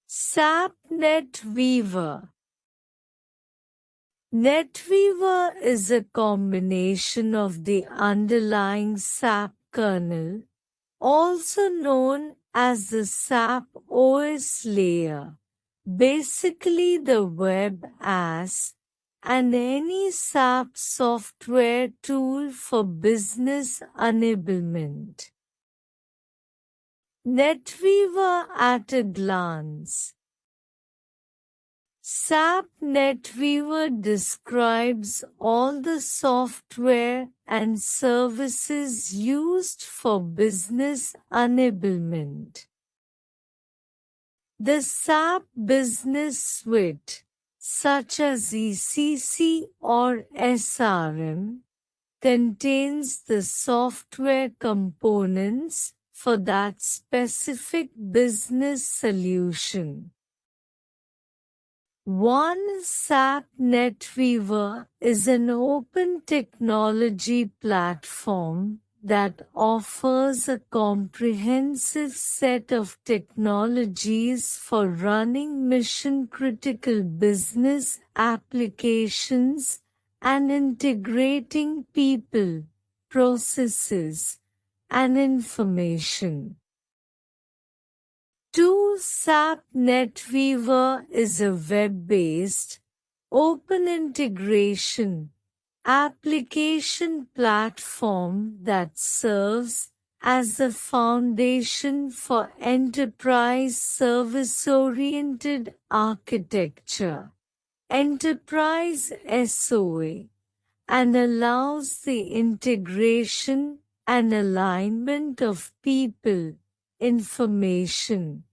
SAP NetWeaver. NetWeaver is a combination of the underlying SAP kernel, also known as the SAP OS layer, basically the web ass, and any SAP software tool for business enablement. NetWeaver at a glance. SAP NetWeaver describes all the software and services used for business enablement. The SAP Business Suite, such as ECC or SRM, contains the software components for that specific business solution. One SAP NetWeaver is an open technology platform that offers a comprehensive set of technologies for running mission-critical business applications and integrating people, processes, and information. 2. SAP NetWeaver is a web-based, open integration, application platform that serves as the foundation for enterprise service-oriented architecture, enterprise SOA, and allows the integration and alignment of people, information,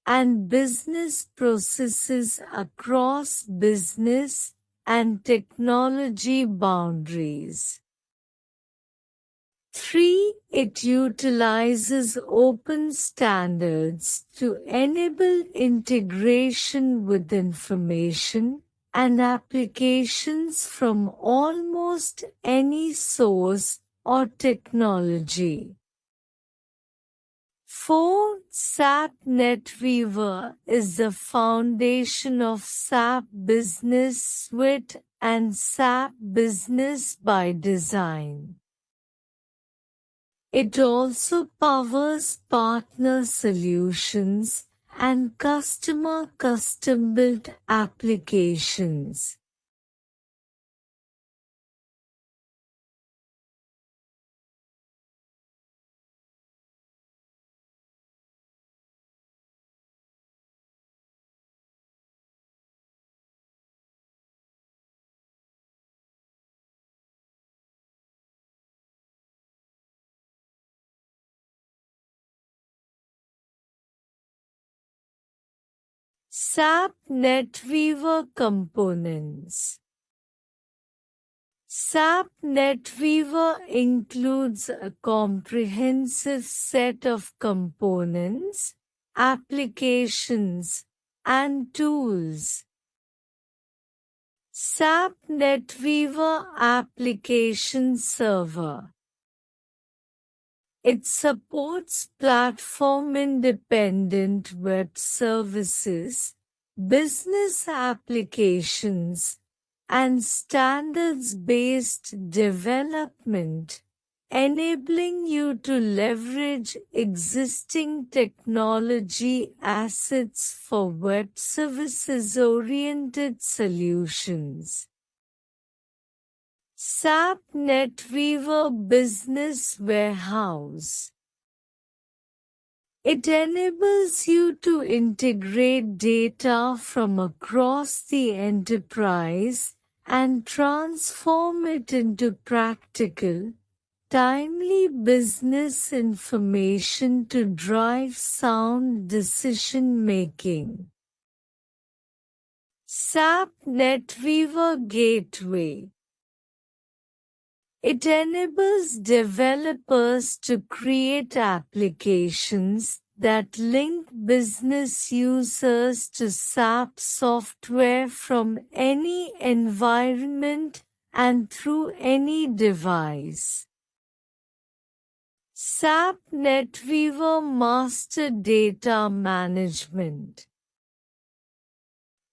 and business processes across business and technology boundaries. 3. It utilizes open standards to enable integration with information and applications from almost any source or technology. 4. SAP NetWeaver is the foundation of SAP Business Suite and SAP Business by Design. It also powers partner solutions and customer custom-built applications. SAP NetWeaver components. SAP NetWeaver includes a comprehensive set of components, applications, and tools. SAP NetWeaver Application Server. It supports platform-independent web services, business applications, and standards-based development, enabling you to leverage existing technology assets for web services-oriented solutions. SAP NetWeaver Business Warehouse. It enables you to integrate data from across the enterprise and transform it into practical, timely business information to drive sound decision-making. SAP NetWeaver Gateway. It enables developers to create applications that link business users to SAP software from any environment and through any device. SAP NetWeaver Master Data Management.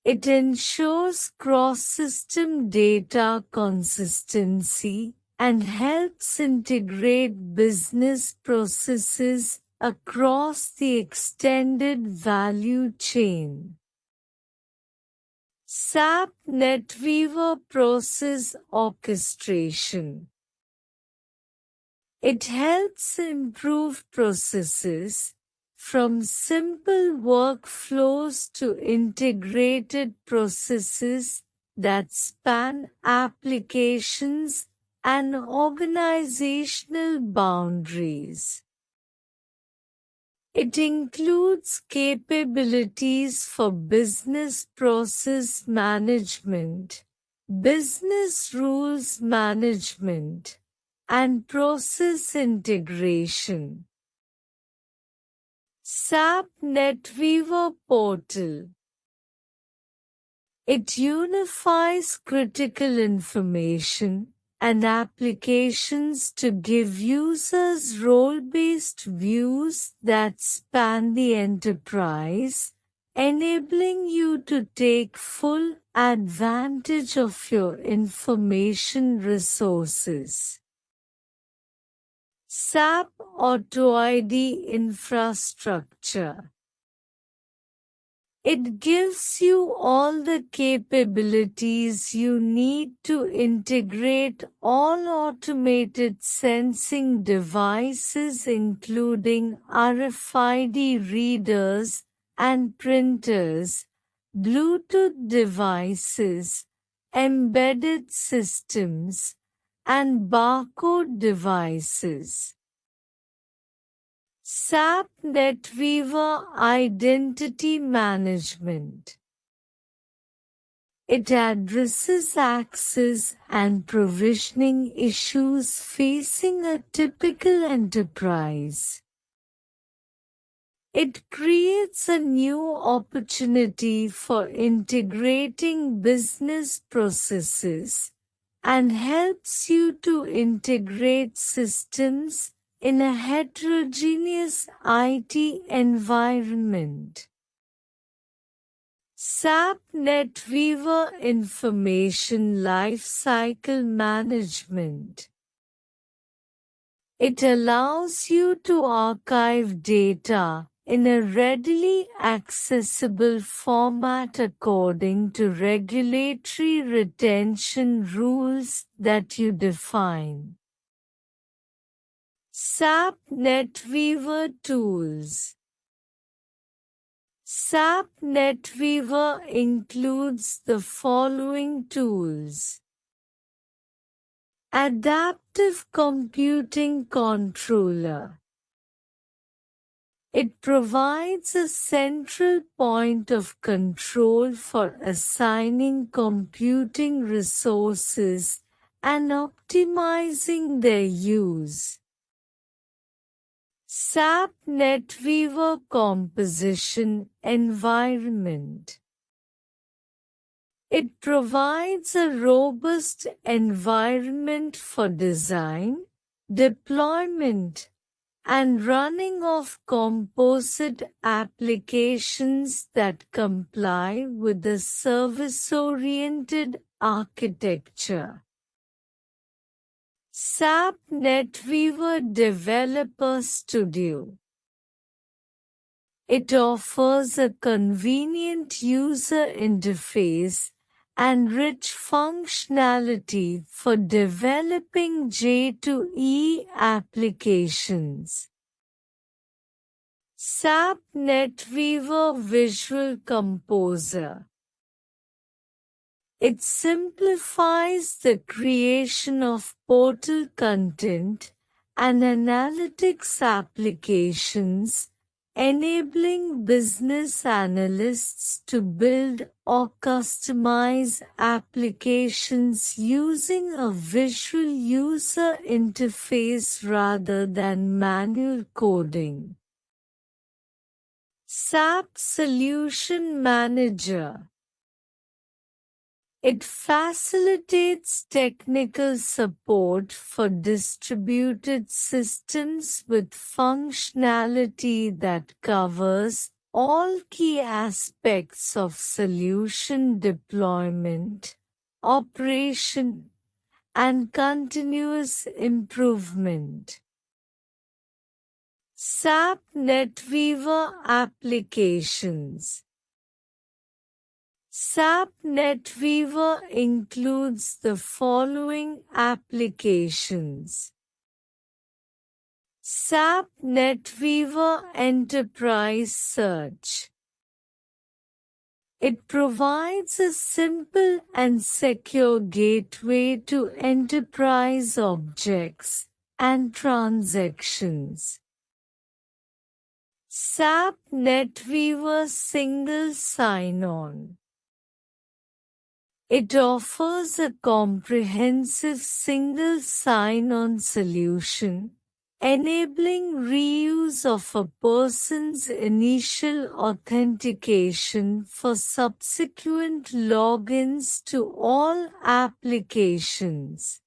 It ensures cross-system data consistency and helps integrate business processes across the extended value chain. SAP NetWeaver Process Orchestration. It helps improve processes, from simple workflows to integrated processes that span applications and organizational boundaries. It includes capabilities for business process management, business rules management, and process integration. SAP NetWeaver Portal. It unifies critical information and applications to give users role-based views that span the enterprise, enabling you to take full advantage of your information resources. SAP AutoID Infrastructure. It gives you all the capabilities you need to integrate all automated sensing devices including RFID readers and printers, Bluetooth devices, embedded systems, and barcode devices. SAP NetWeaver Identity Management. It addresses access and provisioning issues facing a typical enterprise. It creates a new opportunity for integrating business processes and helps you to integrate systems in a heterogeneous IT environment. SAP NetWeaver Information Lifecycle Management. It allows you to archive data in a readily accessible format according to regulatory retention rules that you define. SAP NetWeaver Tools. SAP NetWeaver includes the following tools. Adaptive Computing Controller. It provides a central point of control for assigning computing resources and optimizing their use. SAP NetWeaver Composition Environment. It provides a robust environment for design, deployment, and running of composite applications that comply with the service-oriented architecture. SAP NetWeaver Developer Studio. It offers a convenient user interface and rich functionality for developing J2E applications. SAP NetWeaver Visual Composer. It simplifies the creation of portal content and analytics applications, enabling business analysts to build or customize applications using a visual user interface rather than manual coding. SAP Solution Manager. It facilitates technical support for distributed systems with functionality that covers all key aspects of solution deployment, operation, and continuous improvement. SAP NetWeaver applications. SAP NetWeaver includes the following applications. SAP NetWeaver Enterprise Search. It provides a simple and secure gateway to enterprise objects and transactions. SAP NetWeaver Single Sign-On. It offers a comprehensive single sign-on solution, enabling reuse of a person's initial authentication for subsequent logins to all applications.